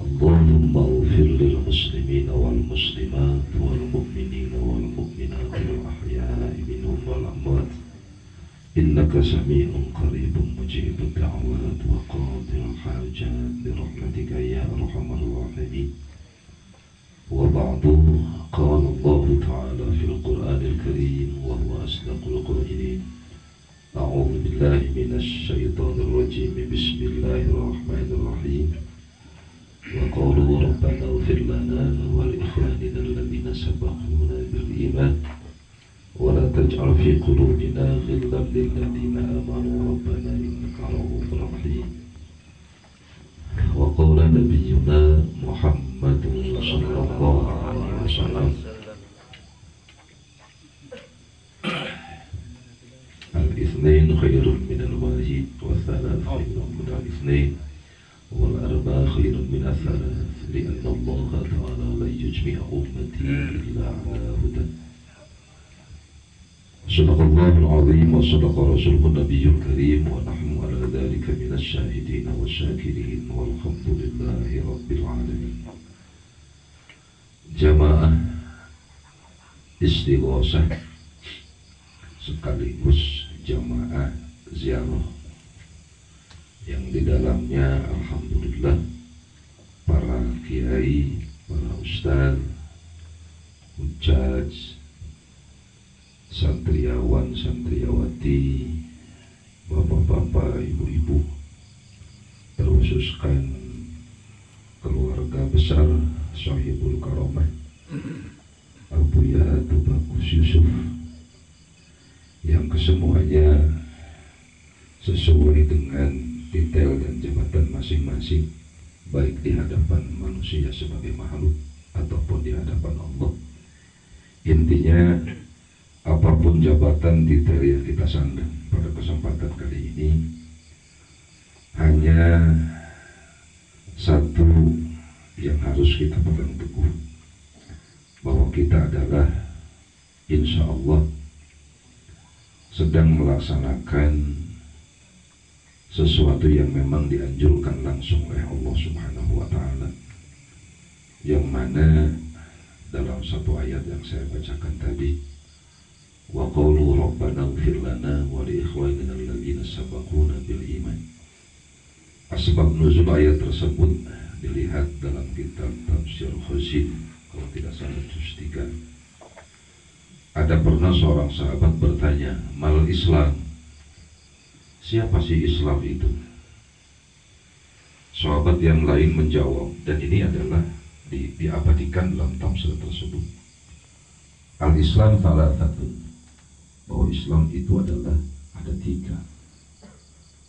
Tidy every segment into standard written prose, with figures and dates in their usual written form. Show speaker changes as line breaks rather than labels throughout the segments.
اللهم اغفر للمسلمين والمسلمات والمؤمنين والمؤمنات الأحياء منهم والأموات إنك سميع قريب مجيب الدعوات وقاضي الحاجات برحمتك يا أرحم الراحمين. وبعد، قال الله تعالى في القرآن الكريم وهو أصدق القائلين: أعوذ بالله من الشيطان الرجيم، بسم الله الرحمن الرحيم. وقالوا ربنا اغفر لنا ولإخواننا الذين سبقونا بالإيمان ولا تجعل في قلوبنا غلا للذين آمنوا ربنا إنك رؤوف رحيم. وقال نبينا محمد صلى الله عليه وسلم: الاثنين خير من الواحد والثلاث خير من الاثنين والأربعة خير من الثلاث لأن الله تعالى لا يجمع أمتي إلا على هدى. صدق الله العظيم وصدق رسوله النبي الكريم ونحن على ذلك من الشاهدين والشاكرين والحمد لله رب العالمين. Jamaah istighosah sekaligus jamaah ziarah yang di dalamnya alhamdulillah para kiai, para ustaz, hujjaj, santriawan, santriawati, bapak-bapak, ibu-ibu, terkhususkan keluarga besar Sahibul Karamah Abuya Tubagus Yusuf yang kesemuanya sesuai dengan detail dan jabatan masing-masing, baik di hadapan manusia sebagai makhluk ataupun di hadapan Allah. Intinya, apapun jabatan detail yang kita sandang pada kesempatan kali ini, hanya satu yang harus kita pegang teguh, bahwa kita adalah insya Allah sedang melaksanakan sesuatu yang memang dianjurkan langsung oleh Allah Subhanahu wa Ta'ala, yang mana dalam satu ayat yang saya bacakan tadi, wa qalu rabbana ighfir lana wa li ikhwanina alladhina sabaquna bil iman. Asbab nuzul ayat tersebut dilihat dalam kitab Tafsir Khazin, kalau tidak salah juz 3. Ada pernah seorang sahabat bertanya, mal Islam, siapa sih Islam itu? Sahabat yang lain menjawab, dan ini adalah diabadikan dalam tafsir tersebut. Al-Islam salah satu, bahwa Islam itu adalah ada 3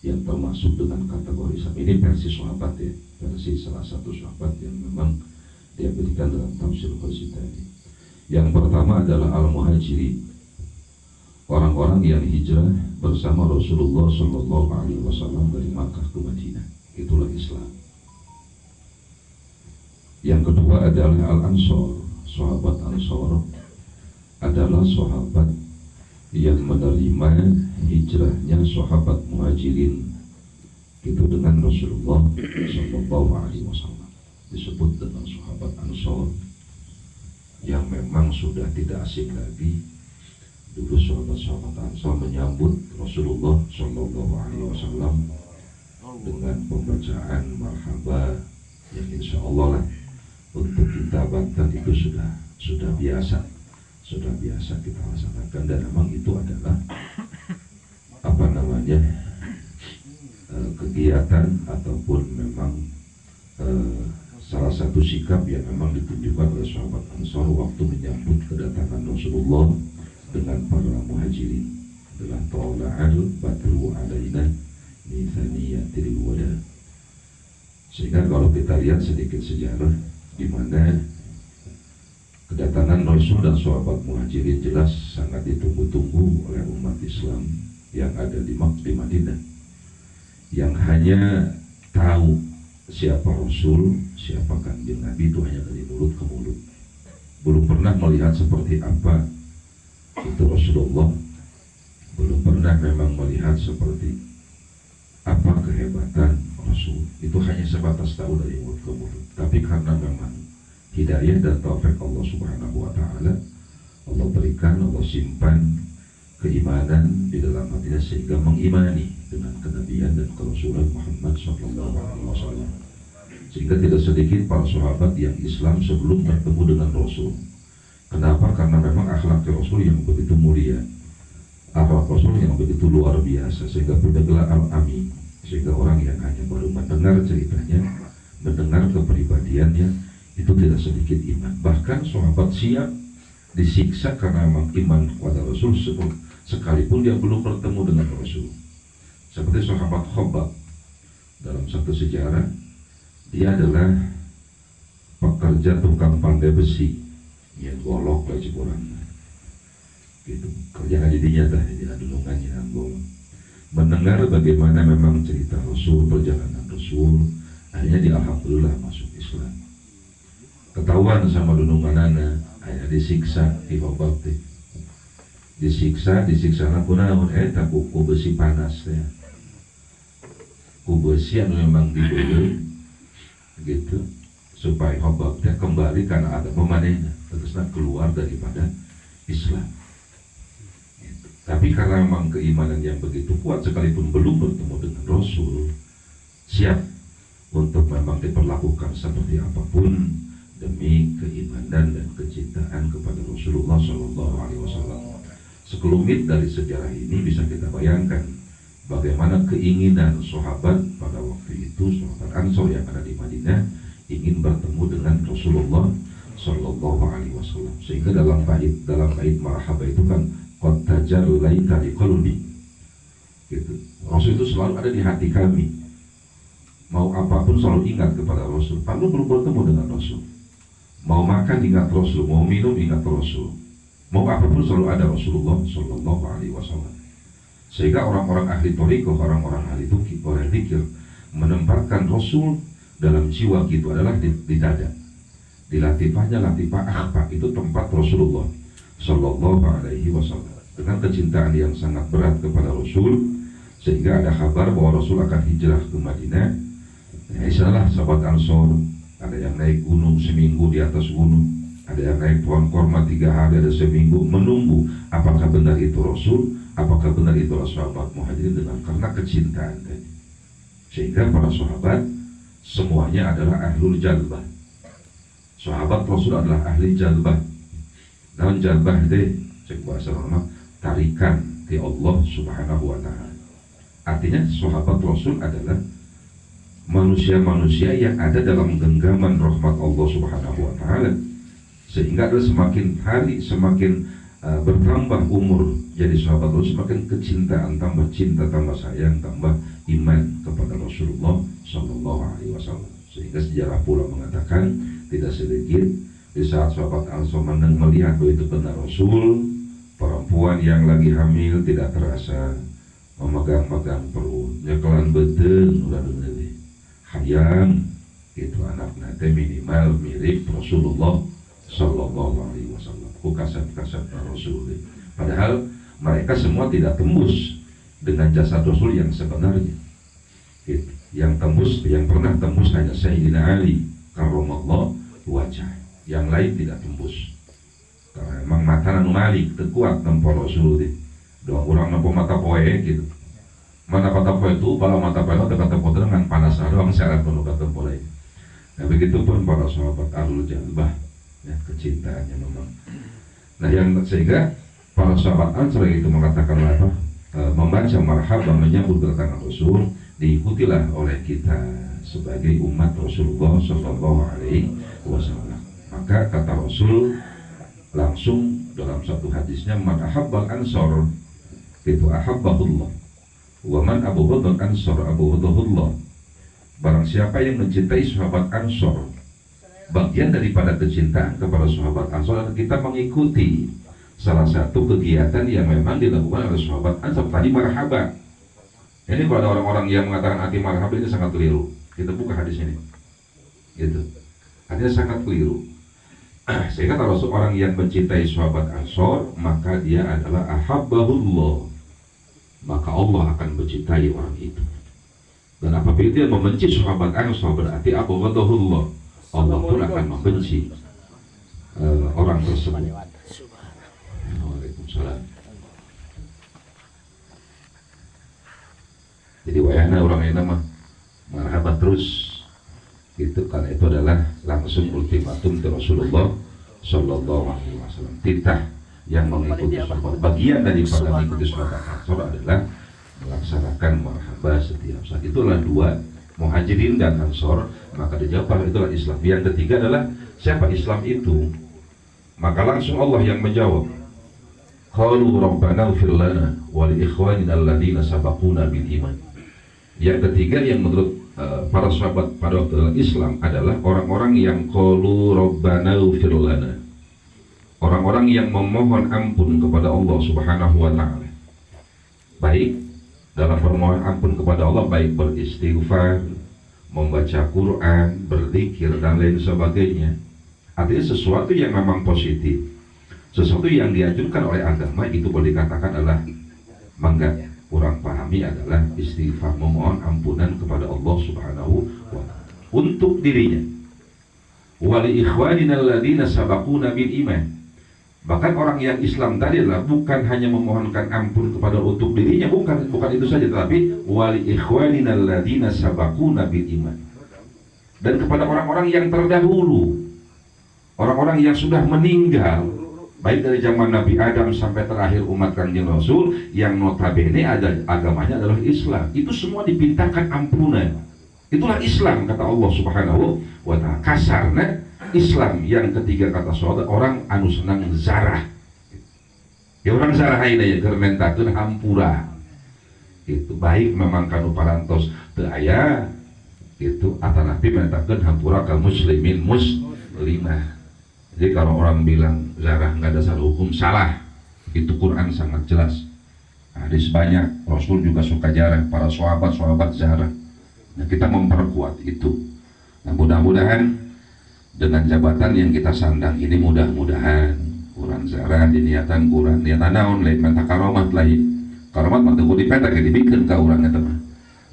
yang termasuk dengan kategori Islam. Ini versi sahabat ya, versi salah satu sahabat yang memang diabadikan dalam tafsir Khazin tadi. Yang pertama adalah Al-Muhajirin, orang-orang yang hijrah bersama Rasulullah Shallallahu Alaihi Wasallam dari Makkah ke Madinah. Itulah Islam. Yang kedua adalah Al-Ansor, sahabat Ansor adalah sahabat yang menerima hijrahnya sahabat Muhajirin itu dengan Rasulullah Shallallahu Alaihi Wasallam. Disebut dengan sahabat Ansor, yang memang sudah tidak asing lagi. Dulu sahabat-sahabat Ansor menyambut Rasulullah Shallallahu Alaihi Wasallam dengan pembacaan marhaba yang insya Allah lah untuk kita Banten itu sudah biasa kita laksanakan, dan memang itu adalah kegiatan ataupun memang salah satu sikap yang memang ditunjukkan oleh sahabat Ansor waktu menyambut kedatangan Rasulullah dengan para Muhajirin. Adalah tola'al badru alaina min thaniyatil wada. Sehingga kalau kita lihat sedikit sejarah di mana kedatangan Rasul dan sahabat Muhajirin jelas sangat ditunggu-tunggu oleh umat Islam yang ada di Madinah, yang hanya tahu siapa Rasul, siapa Kanjeng Nabi itu hanya dari mulut ke mulut. Belum pernah melihat seperti apa itu Rasulullah, belum pernah memang melihat seperti apa kehebatan Rasul. Itu hanya sebatas tahu dari mulut ke mulut. Tapi karena memang hidayah dan taufik Allah Subhanahu wa Ta'ala, Allah berikan, Allah simpan keimanan di dalam hatinya sehingga mengimani dengan kenabian dan kerasulan Muhammad SAW. Sehingga tidak sedikit para sahabat yang Islam sebelum bertemu dengan Rasul. Kenapa? Karena memang akhlak Rasul yang begitu mulia, akhlak Rasul yang begitu luar biasa, sehingga punya gelar Al-Amin. Sehingga orang yang hanya baru mendengar ceritanya, mendengar kepribadiannya, itu tidak sedikit iman. Bahkan sahabat siap disiksa karena memang iman kepada Rasul sekalipun dia belum bertemu dengan Rasul. Seperti sahabat Khobab dalam satu sejarah, dia adalah pekerja tukang pandai besi, ya golok lah cipuran, gitu. Kerja aja dinyata, dia adulungannya golok. Mendengar bagaimana memang cerita Rasul, perjalanan Rasul, akhirnya dia alhamdulillah masuk Islam. Ketahuan sama dununganana, akhirnya disiksa di Khobab teh. Disiksa nakunaun tak ku besi panas ya. Ku besi anu memang dibeli gitu supaya Khobab teh kembali karena ada pemanehna, terus keluar daripada Islam. Gitu. Tapi karena memang keimanan yang begitu kuat sekalipun belum bertemu dengan Rasul, siap untuk memang diperlakukan seperti apapun demi keimanan dan kecintaan kepada Rasulullah SAW. Sekelumit dari sejarah ini bisa kita bayangkan bagaimana keinginan sahabat pada waktu itu, sahabat Ansor yang ada di Madinah, ingin bertemu dengan Rasulullah SAW. Sehingga dalam bait marhaba itu kan qad tajallaita li qalbi, gitu. Rasul itu selalu ada di hati kami. Mau apapun selalu ingat kepada Rasul. Padahal belum bertemu dengan Rasul. Mau makan ingat Rasul, mau minum ingat Rasul, mau apapun selalu ada Rasulullah SAW. Sehingga orang-orang ahli thariqah, orang-orang ahli zikir menempatkan Rasul dalam jiwa gitu adalah di dada. Di latifahnya latifah akhfa, itu tempat Rasulullah SAW. Dengan kecintaan yang sangat berat kepada Rasul, sehingga ada kabar bahwa Rasul akan hijrah ke Madinah. Salah sahabat Ansor, ada yang naik gunung seminggu di atas gunung, ada yang naik pohon korma 3 hari, ada seminggu menunggu apakah benar itu Rasul, apakah benar itu sahabat Muhajirin, dengan karena kecintaan tadi. Sehingga para sahabat semuanya adalah ahlul jalbah. Sahabat Rasul adalah ahli jalbah. Namun jalbah deh, cek bahasa normal, tarikan ke Allah Subhanahu wa Ta'ala. Artinya sahabat Rasul adalah manusia-manusia yang ada dalam genggaman rahmat Allah Subhanahu wa Ta'ala, sehingga ada semakin hari semakin bertambah umur jadi sahabat Rasul, semakin kecintaan, tambah cinta, tambah sayang, tambah iman kepada Rasulullah SAW. Sehingga sejarah pula mengatakan tidak sedikit di saat sahabat Ansor melihat bahwa itu benar Rasul, perempuan yang lagi hamil tidak terasa memegang-megang perut, nyekelan beten udah dengerin hayang itu anaknya teh minimal mirip Rasulullah SAW. Ku kasat-kasat Rasul. Padahal mereka semua tidak tembus dengan jasad Rasul yang sebenarnya. Gitu. Yang tembus, yang pernah tembus hanya Sayyidina Ali karramallahu wajah. Yang lain tidak tembus. Karena memang mata anu malik tekuat nempo Rasul itu. Doang urang nempo mata poe gitu. Mata poe itu kalau mata poe itu kata poe dengan panas doang syarat penuh kata poe. Nah begitu pun para sahabat ahlul jalbah, ya, kecintaannya memang. Nah yang sehingga para sahabat Ansor itu mengatakan apa? Membaca marhaban menyambut kedatangan Rasul, diikutilah oleh kita sebagai umat Rasulullah SAW. Maka kata Rasul langsung dalam satu hadisnya, man ahabbal ansor itu ahabbahullah, wa man abghadal ansor abghadahullah. Barang siapa yang mencintai sahabat Ansor, bagian daripada kecintaan kepada sahabat Ansor adalah kita mengikuti salah satu kegiatan yang memang dilakukan oleh sahabat Ansor, tadi marhaba. Ini kalau ada orang-orang yang mengatakan anti marhaba, ini sangat keliru. Kita buka hadis ini, gitu. Artinya sangat keliru. Sehingga kalau seorang yang mencintai sahabat Ansor, maka dia adalah ahabbahullah, maka Allah akan mencintai orang itu. Dan apabila dia membenci sahabat Ansor, berarti abghadahullah, Allah pun akan membenci orang tersebut. Waalaikumsalam. Jadi wayahna orang ini mah marhaban terus gitu, karena itu adalah langsung ultimatum dari Rasulullah Shallallahu Alaihi Wasallam. Titah yang mengikuti sahabat, bagian daripada mengikuti sahabat Ansor adalah melaksanakan marhaba setiap saat. Itulah dua, Muhajirin dan Ansor. Maka dijawab itulah Islam. Yang ketiga adalah siapa Islam itu? Maka langsung Allah yang menjawab, qalu rabbana ighfir lana wa li ikhwanina alladziina sabaquna bil iman. Yang ketiga yang menurut para sahabat pada waktu Islam adalah orang-orang yang qalu rabbana ighfir lana, orang-orang yang memohon ampun kepada Allah Subhanahu wa taala. Baik dalam permohonan ampun kepada Allah, baik beristighfar, membaca Quran, berzikir dan lain sebagainya. Artinya sesuatu yang memang positif, sesuatu yang dianjurkan oleh agama, itu boleh dikatakan adalah mangga kurang pahami adalah istighfar, memohon ampunan kepada Allah Subhanahu wa taala untuk dirinya. Wa li ikhwanina alladziina sabaquna bil iman. Bahkan orang yang Islam tadi adalah bukan hanya memohonkan ampun kepada untuk dirinya, bukan itu saja, tetapi wa li ikhwanina alladziina sabaquna bil iman. Dan kepada orang-orang yang terdahulu, orang-orang yang sudah meninggal, baik dari zaman Nabi Adam sampai terakhir umat Kanjeng Rasul, yang notabene agamanya adalah Islam, itu semua dipintakan ampunan. Itulah Islam, kata Allah Subhanahu wa ta'ala. Kasarnya Islam. Yang ketiga kata sahabat, orang anu senang zarah. Ya orang zarah ini ya germentakeun hampura. Itu baik memang kanu parantos teu aya gitu, alternatif mentakeun hampura ka muslimin muslimah. Jadi kalau orang bilang zarah nggak dasar hukum, salah. Itu Quran sangat jelas. Hadis banyak, Rasul juga suka jarah, para sahabat zarah. Nah, kita memperkuat itu. Nah, mudah-mudahan dengan jabatan yang kita sandang ini, mudah-mudahan Quran zarah diniatan Quran niatan naon lain menta karomat lain. Karomat mah teu dipenta ge dibikeun ka urang eta mah.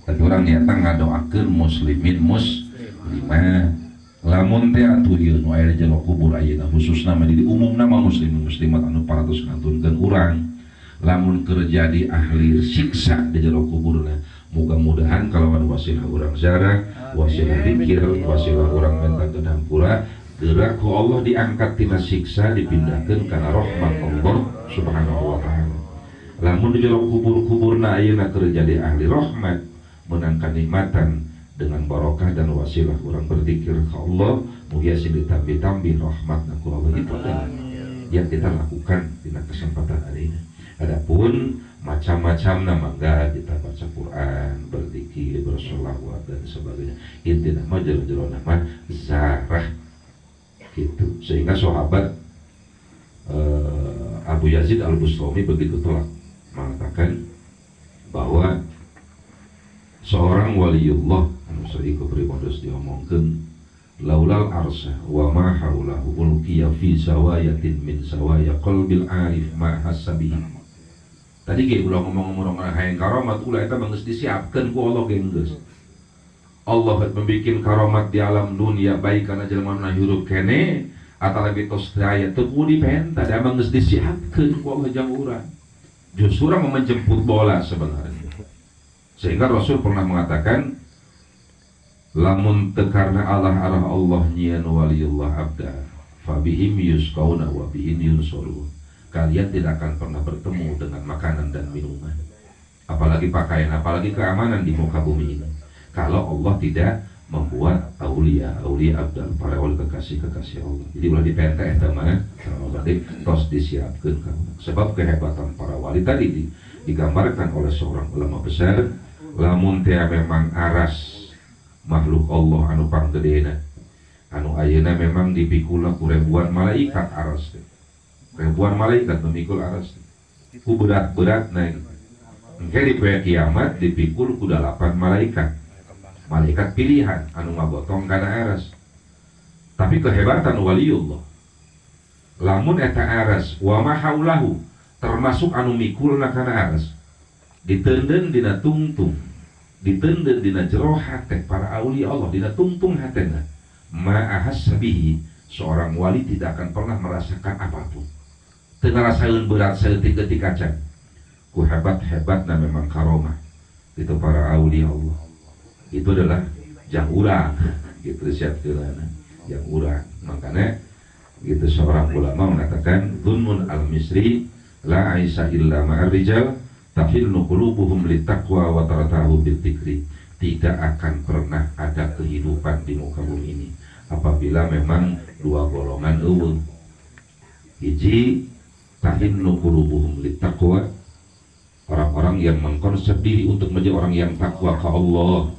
Tapi urang niatan ngadoakeun muslimin muslimah. Lamun teh atuh ieu nu aya di jero kubur ayeuna khususna mah di umumna mah muslimin muslimat anu paratos ngaturkeun urang. Lamun keur jadi ahli siksa di jero kuburna, mudah-mudahan kalawan wasilah urang zarah, wasilah zikir, wasilah urang mentakeun hampura, geura ku Allah diangkat tina siksa, dipindahkeun kana rahmat Allah Subhanahu wa taala. Lamun di jero kubur-kuburna ayeuna keur jadi ahli rahmat, menangkan nikmatan dengan barokah dan wasilah orang berzikir ke Allah, mugiasi ditambih-tambih rahmatna ku Allah. Itu adalah yang kita lakukan di kesempatan hari ini. Adapun macam-macam mangga kita baca Quran, berzikir, bersolawat dan sebagainya. Intinya mah jero-jero nama zarah gitu. Sehingga sahabat Abu Yazid Al-Bustami begitu telah mengatakan bahwa seorang waliullah anu sadiku primados diomongkeun laulal arsy wa ma haulahu ulqiya fi sawayatin min sawaya qalbil arif ma hasabi. Tadi ge ulah ngomong-ngomong hayang karomat ulah eta geus disiapkeun ku Allah ge geus. Allah membikin karomat di alam dunia baik kana jelema nu hirup kene atalabi tos daya teu kudu dipenta da geus disiapkeun ku Allah jang urang. Justru urang menjemput bola sebenarnya. Sehingga Rasul pernah mengatakan, lamun tekarna arah Allah nyian waliullah abda fabihim yusqauna wa bihim yunsurun. Kalian tidak akan pernah bertemu dengan makanan dan minuman, apalagi pakaian, apalagi keamanan di muka bumi ini, kalau Allah tidak membuat aulia abdal, para wali kekasih Allah. Jadi ulah dipenta eta mah berarti tos disiapkeun kamu. Sebab kehebatan para wali tadi digambarkan oleh seorang ulama besar. Lamun teh memang aras makhluk Allah anu panggedena anu ayeuna memang dipikul ku ribuan malaikat aras teh. Ribuan malaikat memikul aras teh. Ku berat-berat naik. Engke di poe kiamat dipikul ku 8 malaikat. Malaikat pilihan anu ngabotong kana aras. Tapi kehebatan waliullah. Lamun eta aras wa ma haulahu termasuk anu mikulna kana aras. Diteunden dina tungtung, diteunden dina jero hate para aulia Allah, dina tungtung hatena. Ma'ahas sabihi, seorang wali tidak akan pernah merasakan apapun. Teu ngarasaeun berat saeutik leutik acan. Ku hebat-hebatna memang karomah itu para aulia Allah. Itu adalah jang urang gitu siatkeulana jang urang. Makanya gitu seorang ulama mengatakan Dhunmun al-Misri la aisa illa ma'ar rijal tahilnu qulubuhum littaqwa wa taratahu bidzikri. Tidak akan pernah ada kehidupan di muka bumi ini apabila memang dua golongan eueuh. Hiji tahilnu qulubuhum littaqwa, orang-orang yang mengkonsep diri untuk menjadi orang yang takwa ke Allah.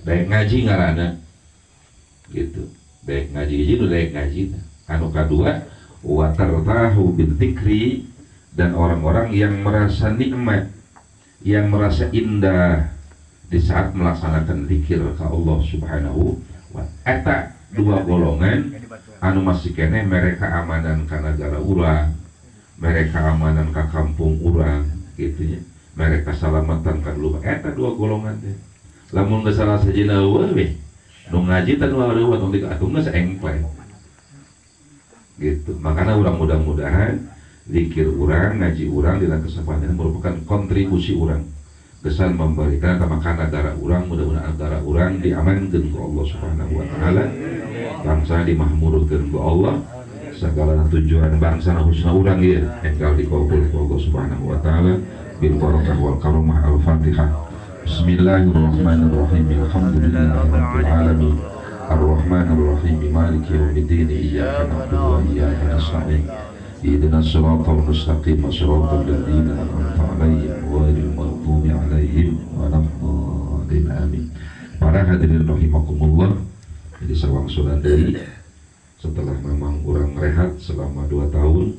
Daek ngaji ngaranna gitu. Daek ngaji hiji daek ngaji. Anu kadua wa taratahu bidzikri, dan orang-orang yang merasa nikmat, yang merasa indah di saat melaksanakan zikir ke Allah Subhanahu wa ta'ala. Eta dua golongan anu masih kene mereka amanan ka negara urang, mereka amanan ka kampung urang gitu nya. Mereka salamatan ka lupa. Eta dua golongan teh. Lamun geus salah sajina eueuh we, nu ngaji teh nu areueuh tong atuh geus engkleng. Gitu. Makanya urang mudah-mudahan zikir urang, ngaji urang dina kesempatan merupakan kontribusi urang. Kesan memberikan kemakan negara urang, mudah-mudahan negara urang diamankan ku Allah Subhanahu wa ta'ala, bangsa dimahmurkan ku Allah, segala tujuan bangsa husna urang ya enggal dikabul ku Allah Subhanahu wa ta'ala bil barakah wal karamah. Al-Fatihah. Bismillahirrahmanirrahim. Alhamdulillahirabbil alamin. Ar-Rahmanir Rahim. Maliki yaumiddin. Iyyaka na'budu wa iyyaka nasta'in. Ihdinas siratal mustaqim, siratal ladzina an'amta 'alaihim ghairil maghdubi 'alaihim waladdallin. Amin. Para hadirin rahimakumullah, jadi sawang sulandari setelah memang urang rehat selama 2 tahun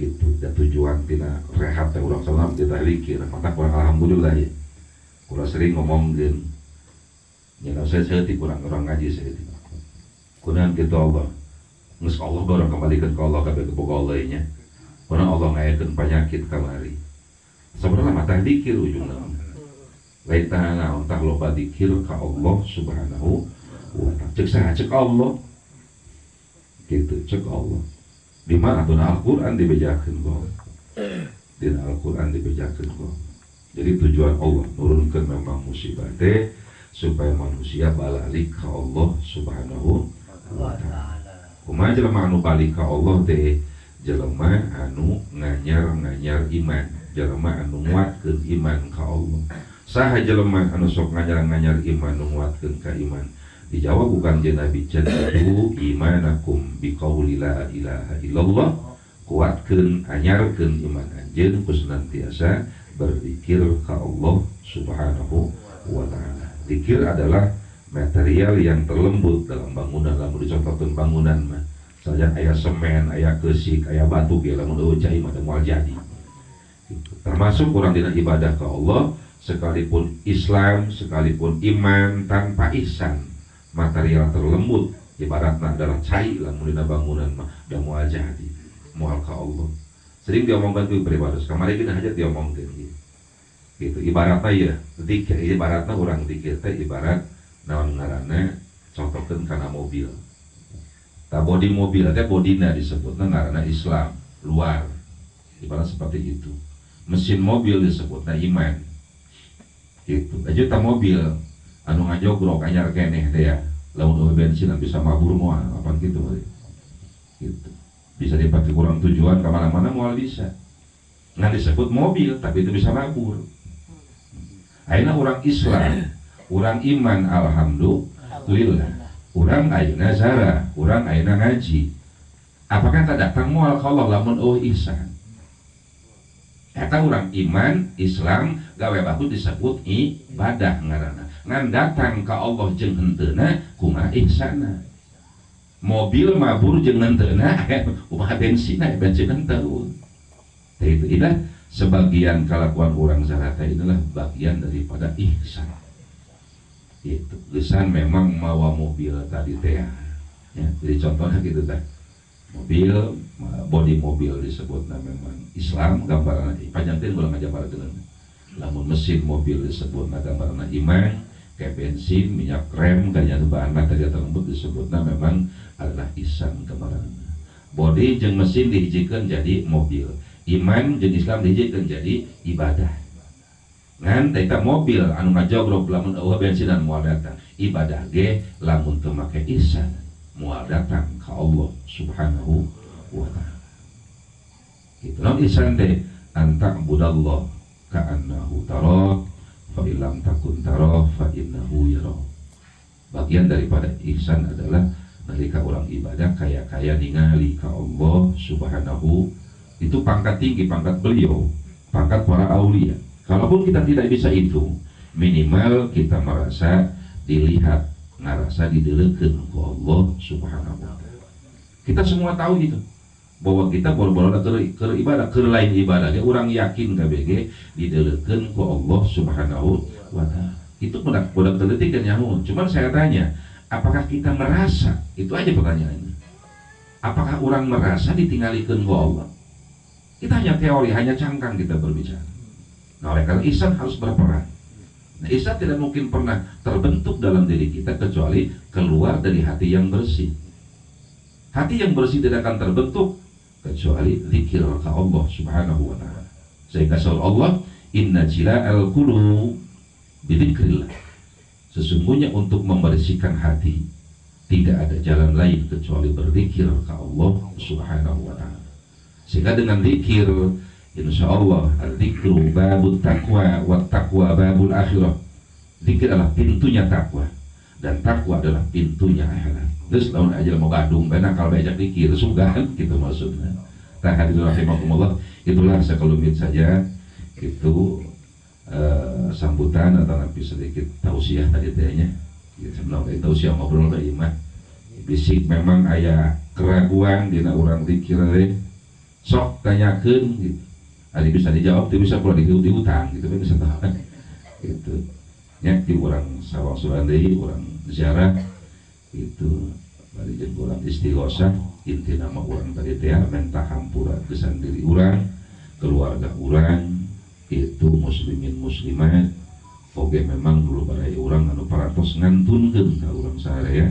gitu, dan tujuan tina rehat teh urang salam kita zikir, maka kurang alhamdulillah ya. Kurang sering ngomongkeun nya saya seutik kurang ngaji seutik. Kunaon kitu Allah. Nges Allah barang kembalikan ke Allah kabeh keboga Allah nya. Karena Allah ngayakeun penyakit kamari. Sebenarnya mata dikir ujungna. Lain tah naon tah loba dikir ka Allah Subhanahu wa ta'ala. Cek saha cek Allah. Gitu cek Allah. Di mana tuh Al-Qur'an dibejakeun ku Allah. Di Al-Qur'an dibejakeun ku Allah. Jadi tujuan Allah nurunkeun memang musibah teh supaya manusia balik ka Allah Subhanahu wa ta'ala. Kumaha jelema anu balik ka Allah teh jelema anu nganyar iman, jelema anu nguatkeun iman ka Allah. Saha jelema anu sok nganyar iman nu nguatkeun ka iman? Dijawab bukan jeung Nabi jannatu imanakum biqauli la ilaha illallah. Kuatkeun anyarkeun iman anjeun ku senantiasa berzikir ka Allah Subhanahu wa ta'ala. Zikir adalah material yang terlembut dalam bangunan. Lamun dicontohkeun bangunan mah saja aya semen, aya keusik, aya batu ge lamun eueuh cai mah moal jadi. Termasuk urang dina ibadah ka Allah, sekalipun Islam, sekalipun iman tanpa ihsan, material terlembut ibaratna adalah cai lamun dina bangunan mah da moal jadi, moal ka Allah. Sering diomongkeun ku pribadi, kamari kita hajat diomongkeun gitu. Ibaratna ya, zikir ibaratna urang zikir teh ibarat naon ngaranna contohkeun kana mobil. Ta bodi mobil teh bodina disebutna ngaranna Islam luar. Ibarat seperti itu. Mesin mobil disebutna iman. Gitu. Aja ta mobil anu ngajogrok anyar keneh teh ya. Lamun bensin bisa mabur moal apa gitu we. Gitu. Bisa dipakai kurang tujuan ka mana-mana moal bisa. Ngan disebut mobil tapi itu bisa mabur. Ayeuna urang Islam, urang iman alhamdulillah, urang ayeuna zara, urang ayeuna ngaji. Apakah tak datang moal ka Allah lamun eueuh ihsan? Eta urang iman Islam gawe baku disebut ibadah ngaranna. Ngan datang ka Allah jeung henteuna kumaha ihsanna. Mobil mabur jeung henteuna kumaha bensinna henteu. Teh itu inilah sebagian kelakuan orang zarata inilah bagian daripada ihsan. Itu gesan memang mawa mobil tadi teh ya. Jadi contohnya gitu teh. Mobil, body mobil disebutnya memang Islam, gambaran panjangkeun ulah ngajabarkeun. Lamun mesin mobil disebutnya gambaran iman, kayak bensin, minyak rem, gaya bahan tadi lembut disebutnya memang adalah ihsan gambaran. Body jeung mesin dihijikeun jadi mobil. Iman jeung Islam dihijikeun jadi ibadah. Ngan eta mobil anu ngajogrok lamun eueuh bensinan moal datang. Ibadah ge lamun teu make ihsan moal datang ka Allah Subhanahu wa ta'ala. Itu non ihsan teh anta budallah ka'annahu tara fa illam takun tara fa innahu yara. Bagian daripada ihsan adalah nalika orang ibadah kaya ningali ka Allah Subhanahu, itu pangkat tinggi, pangkat beliau, pangkat para aulia. Kalaupun kita tidak bisa itu, minimal kita merasa dilihat, ngerasa dideleukeun ku Allah Subhanahu wa ta'ala. Kita semua tahu gitu bahwa kita boro-boro keur ibadah, keur lain ibadah ge urang yakin KBG dideleukeun ku Allah Subhanahu wa ta'ala. Itu budak teliti kan nyamun. Cuman saya tanya, apakah kita merasa? Itu aja pertanyaannya. Apakah orang merasa ditinggalikeun ku Allah? Kita hanya teori, hanya cangkang kita berbicara. Nah, oleh karena ihsan harus berperan. Nah, ihsan tidak mungkin pernah terbentuk dalam diri kita kecuali keluar dari hati yang bersih. Hati yang bersih tidak akan terbentuk kecuali zikir ke Allah Subhanahu wa ta'ala. Sehingga surah Allah, inna jila'al qulub bidzikrillah. Sesungguhnya untuk membersihkan hati tidak ada jalan lain kecuali berzikir ke Allah Subhanahu wa ta'ala. Sehingga dengan zikir, insya Allah dzikru babut taqwa wa taqwa babul akhirah. Zikir adalah pintunya takwa dan takwa adalah pintunya akhirat. Terus lawan aja mau gadung benar kalau bejak zikir sugahan gitu maksudnya. Tah hadirin rahimakumullah, itulah sekelumit saja itu sambutan atau nanti sedikit tausiah tadi tehnya. Ya sebenarnya tausiah ngobrol teh mah. Bisik memang aya keraguan dina urang zikir teh. Sok tanyakeun gitu. Ada bisa dijawab, tidak bisa pula diutang gitu kan bisa tahan gitu. Nya di urang sawang surandei, urang ziarah itu bari jeung urang istighosah, inti nama urang tadi teh menta hampura gesan diri urang, keluarga urang, itu muslimin muslimat. Oge memang dulu barai urang anu parantos ngantunkeun ka urang sadaya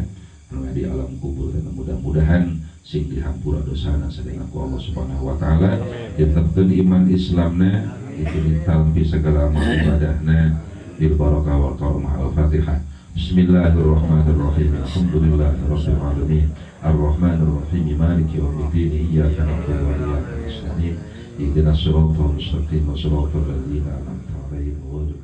anu di alam kubur, dan mudah-mudahan sing dihampura dosana sadaya ku Allah Subhanahu wa ta'ala, ditetepkeun iman Islamna, itu ditampi segala amal ibadahna bil barakah wal karamah. Al-Fatihah. Bismillahirrahmanirrahim. Alhamdulillahirabbil alamin. Arrahmanir rahim. Maliki yaumiddin. Iyyaka na'budu wa iyyaka nasta'in. Ihdinas siratal mustaqim. Siratal ladzina an'amta 'alaihim ghairil